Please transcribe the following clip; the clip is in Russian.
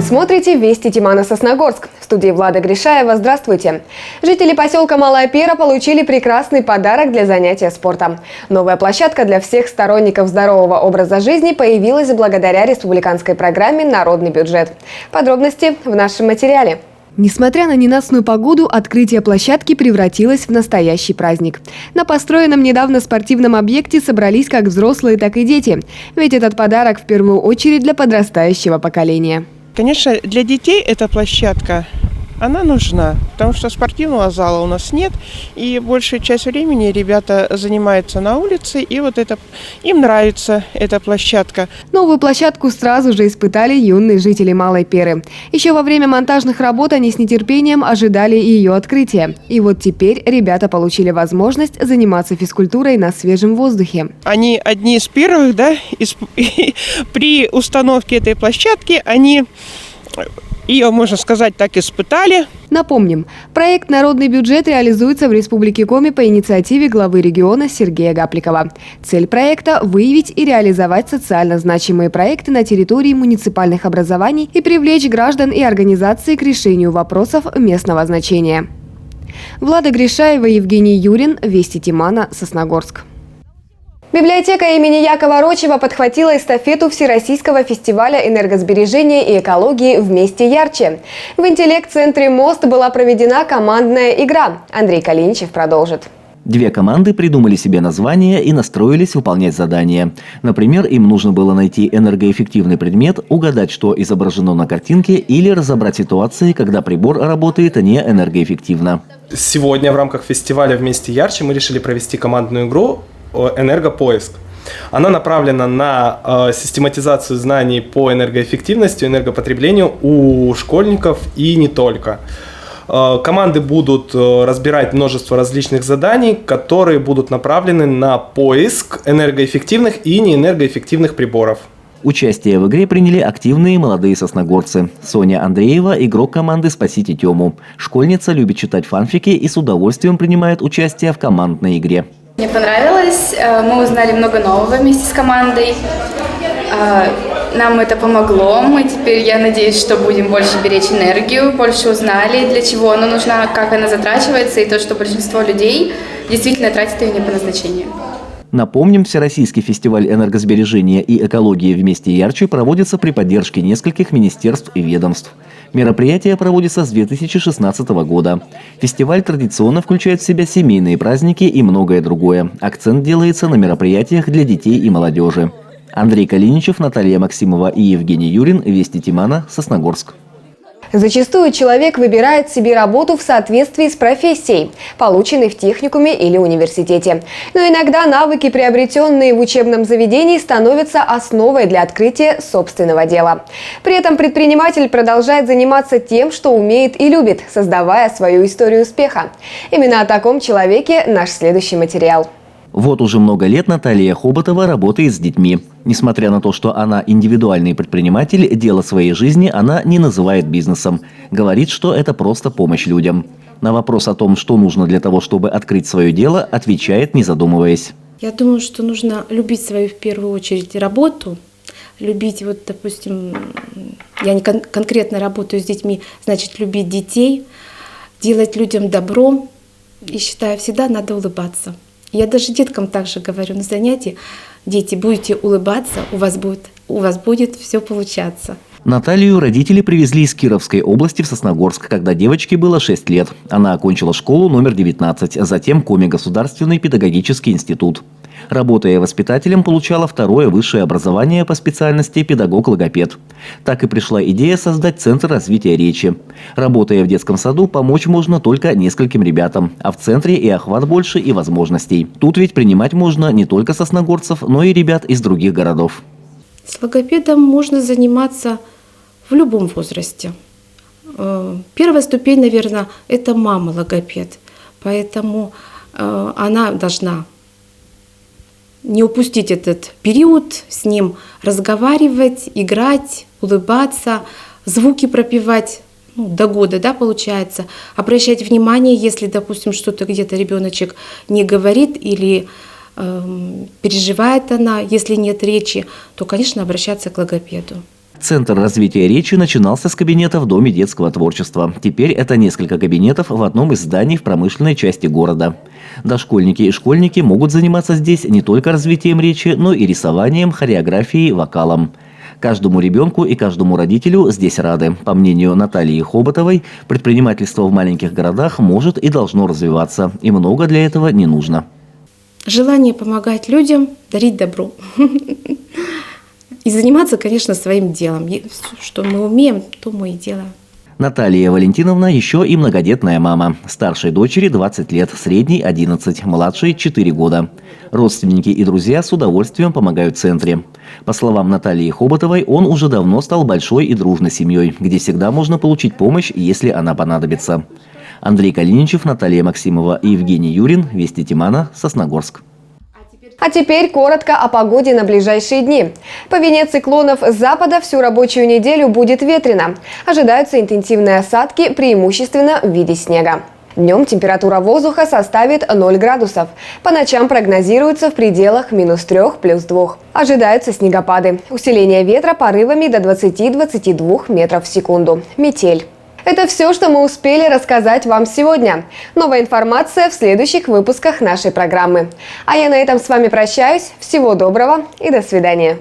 Вы смотрите «Вести Тимана-Сосногорск». В студии Влада Гришаева. Здравствуйте. Жители поселка Малая Пера получили прекрасный подарок для занятия спортом. Новая площадка для всех сторонников здорового образа жизни появилась благодаря республиканской программе «Народный бюджет». Подробности в нашем материале. Несмотря на ненастную погоду, открытие площадки превратилось в настоящий праздник. На построенном недавно спортивном объекте собрались как взрослые, так и дети. Ведь этот подарок в первую очередь для подрастающего поколения. Конечно, для детей эта площадка, она нужна, потому что спортивного зала у нас нет, и большую часть времени ребята занимаются на улице, и вот это им нравится эта площадка. Новую площадку сразу же испытали юные жители Малой Перы. Еще во время монтажных работ они с нетерпением ожидали ее открытия. И вот теперь ребята получили возможность заниматься физкультурой на свежем воздухе. Они одни из первых, при установке этой площадки они ее, можно сказать, так испытали. Напомним, проект «Народный бюджет» реализуется в Республике Коми по инициативе главы региона Сергея Гапликова. Цель проекта – выявить и реализовать социально значимые проекты на территории муниципальных образований и привлечь граждан и организации к решению вопросов местного значения. Влада Гришаева, Евгений Юрин, Вести Тимана, Сосногорск. Библиотека имени Якова Рочева подхватила эстафету Всероссийского фестиваля энергосбережения и экологии «Вместе ярче». В интеллект-центре «Мост» была проведена командная игра. Андрей Калиничев продолжит. Две команды придумали себе название и настроились выполнять задание. Например, им нужно было найти энергоэффективный предмет, угадать, что изображено на картинке, или разобрать ситуации, когда прибор работает не энергоэффективно. Сегодня в рамках фестиваля «Вместе ярче» мы решили провести командную игру «Энергопоиск». Она направлена на систематизацию знаний по энергоэффективности, энергопотреблению у школьников и не только. Команды будут разбирать множество различных заданий, которые будут направлены на поиск энергоэффективных и неэнергоэффективных приборов. Участие в игре приняли активные молодые сосногорцы. Соня Андреева – игрок команды «Спасите Тему». Школьница любит читать фанфики и с удовольствием принимает участие в командной игре. Мне понравилось, мы узнали много нового вместе с командой, нам это помогло, мы теперь, я надеюсь, что будем больше беречь энергию, больше узнали, для чего она нужна, как она затрачивается, и то, что большинство людей действительно тратит ее не по назначению. Напомним, Всероссийский фестиваль энергосбережения и экологии «Вместе ярче» проводится при поддержке нескольких министерств и ведомств. Мероприятие проводится с 2016 года. Фестиваль традиционно включает в себя семейные праздники и многое другое. Акцент делается на мероприятиях для детей и молодежи. Андрей Калиничев, Наталья Максимова и Евгений Юрин, Вести Тимана, Сосногорск. Зачастую человек выбирает себе работу в соответствии с профессией, полученной в техникуме или университете. Но иногда навыки, приобретенные в учебном заведении, становятся основой для открытия собственного дела. При этом предприниматель продолжает заниматься тем, что умеет и любит, создавая свою историю успеха. Именно о таком человеке наш следующий материал. Вот уже много лет Наталья Хоботова работает с детьми. Несмотря на то, что она индивидуальный предприниматель, дело своей жизни она не называет бизнесом. Говорит, что это просто помощь людям. На вопрос о том, что нужно для того, чтобы открыть свое дело, отвечает, не задумываясь. Я думаю, что нужно любить свою, в первую очередь, работу. Любить, вот, допустим, я не конкретно работаю с детьми, значит, любить детей, делать людям добро. И считаю, всегда надо улыбаться. Я даже деткам также говорю на занятии: дети, будете улыбаться, у вас будет все получаться. Наталью родители привезли из Кировской области в Сосногорск, когда девочке было 6 лет. Она окончила школу номер 19, а затем Коми государственный педагогический институт. Работая воспитателем, получала второе высшее образование по специальности педагог-логопед. Так и пришла идея создать Центр развития речи. Работая в детском саду, помочь можно только нескольким ребятам, а в центре и охват больше, и возможностей. Тут ведь принимать можно не только сосногорцев, но и ребят из других городов. С логопедом можно заниматься в любом возрасте. Первая ступень, наверное, это мама-логопед, поэтому она должна не упустить этот период, с ним разговаривать, играть, улыбаться, звуки пропевать, до года, получается. Обращать внимание, если, допустим, что-то где-то ребеночек не говорит или переживает она, если нет речи, то, конечно, обращаться к логопеду. Центр развития речи начинался с кабинета в Доме детского творчества. Теперь это несколько кабинетов в одном из зданий в промышленной части города. Дошкольники и школьники могут заниматься здесь не только развитием речи, но и рисованием, хореографией, вокалом. Каждому ребенку и каждому родителю здесь рады. По мнению Натальи Хоботовой, предпринимательство в маленьких городах может и должно развиваться, и много для этого не нужно. Желание помогать людям, дарить добро. И заниматься, конечно, своим делом. Что мы умеем, то мы и делаем. Наталья Валентиновна еще и многодетная мама. Старшей дочери 20 лет, средней 11, младшей 4 года. Родственники и друзья с удовольствием помогают в центре. По словам Натальи Хоботовой, он уже давно стал большой и дружной семьей, где всегда можно получить помощь, если она понадобится. Андрей Калиничев, Наталья Максимова и Евгений Юрин. Вести Тимана, Сосногорск. А теперь коротко о погоде на ближайшие дни. По вине циклонов с запада всю рабочую неделю будет ветрено. Ожидаются интенсивные осадки, преимущественно в виде снега. Днем температура воздуха составит 0 градусов. По ночам прогнозируется в пределах -3, +2. Ожидаются снегопады. Усиление ветра порывами до 20-22 метров в секунду. Метель. Это все, что мы успели рассказать вам сегодня. Новая информация в следующих выпусках нашей программы. А я на этом с вами прощаюсь. Всего доброго и до свидания.